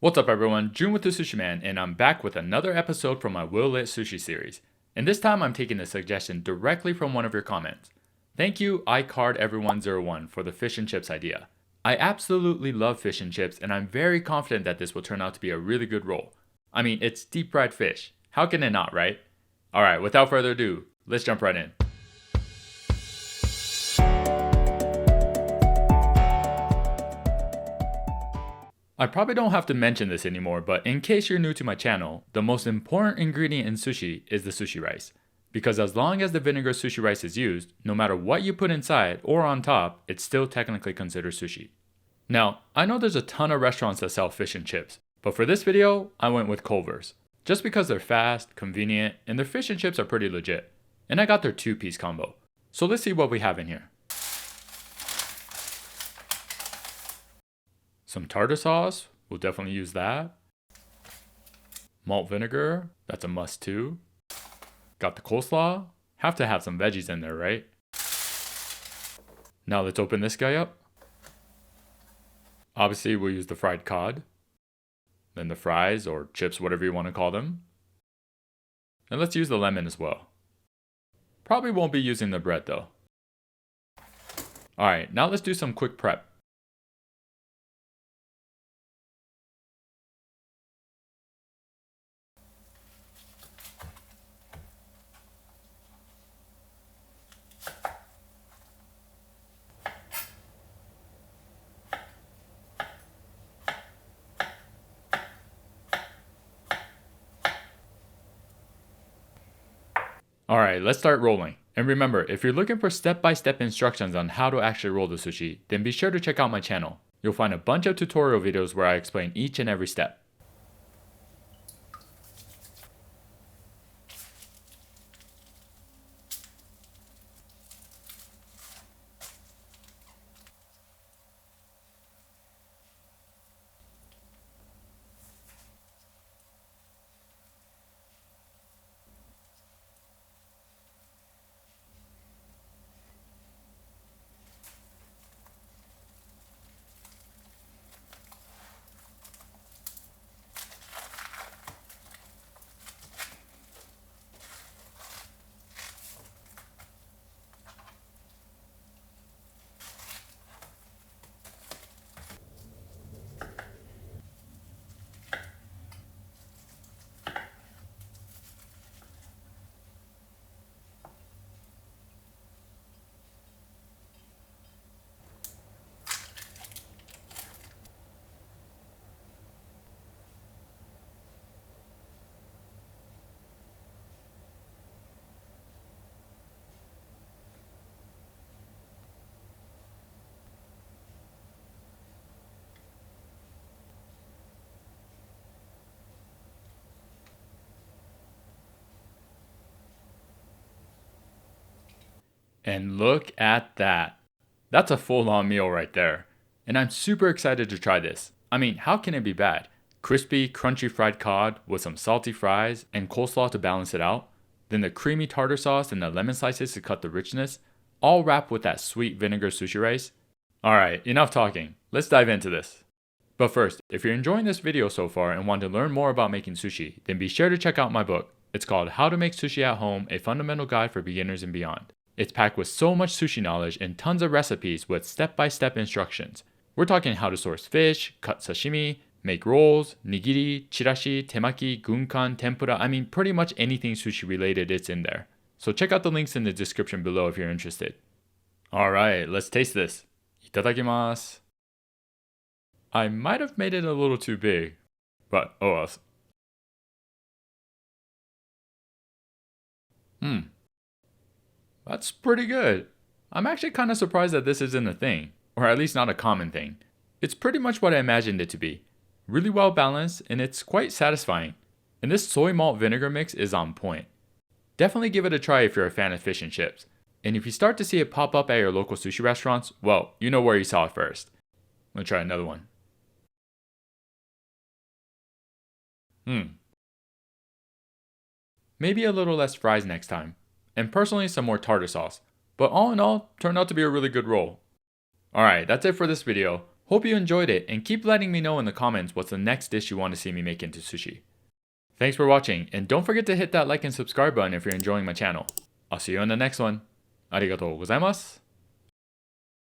What's up everyone, Jun with the Sushi Man, and I'm back with another episode from my Will Lit Sushi series. And this time I'm taking a suggestion directly from one of your comments. Thank you iCardEveryone01 for the fish and chips idea. I absolutely love fish and chips and I'm very confident that this will turn out to be a really good roll. I mean, it's deep fried fish. How can it not, right? Alright, without further ado, let's jump right in. I probably don't have to mention this anymore, but in case you're new to my channel, the most important ingredient in sushi is the sushi rice. Because as long as the vinegar sushi rice is used, no matter what you put inside or on top, it's still technically considered sushi. Now, I know there's a ton of restaurants that sell fish and chips, but for this video, I went with Culver's. Just because they're fast, convenient, and their fish and chips are pretty legit. And I got their 2-piece combo. So let's see what we have in here. Some tartar sauce, we'll definitely use that. Malt vinegar, that's a must too. Got the coleslaw, have to have some veggies in there, right? Now let's open this guy up. Obviously we'll use the fried cod. Then the fries or chips, whatever you want to call them. And let's use the lemon as well. Probably won't be using the bread though. Alright, now let's do some quick prep. Alright, let's start rolling. And remember, if you're looking for step-by-step instructions on how to actually roll the sushi, then be sure to check out my channel. You'll find a bunch of tutorial videos where I explain each and every step. And look at that. That's a full-on meal right there. And I'm super excited to try this. I mean, how can it be bad? Crispy, crunchy fried cod with some salty fries and coleslaw to balance it out. Then the creamy tartar sauce and the lemon slices to cut the richness. All wrapped with that sweet vinegar sushi rice. Alright, enough talking. Let's dive into this. But first, if you're enjoying this video so far and want to learn more about making sushi, then be sure to check out my book. It's called How to Make Sushi at Home, a Fundamental Guide for Beginners and Beyond. It's packed with so much sushi knowledge and tons of recipes with step-by-step instructions. We're talking how to source fish, cut sashimi, make rolls, nigiri, chirashi, temaki, gunkan, tempura. I mean, pretty much anything sushi related, it's in there. So check out the links in the description below if you're interested. Alright, let's taste this. Itadakimasu. I might have made it a little too big, but oh well. That's pretty good. I'm actually kind of surprised that this isn't a thing, or at least not a common thing. It's pretty much what I imagined it to be. Really well balanced, and it's quite satisfying. And this soy malt vinegar mix is on point. Definitely give it a try if you're a fan of fish and chips. And if you start to see it pop up at your local sushi restaurants, well, you know where you saw it first. Let's try another one. Maybe a little less fries next time. And personally some more tartar sauce. But all in all, turned out to be a really good roll. Alright, that's it for this video. Hope you enjoyed it, and keep letting me know in the comments what's the next dish you want to see me make into sushi. Thanks for watching, and don't forget to hit that like and subscribe button if you're enjoying my channel. I'll see you on the next one. ありがとうございます。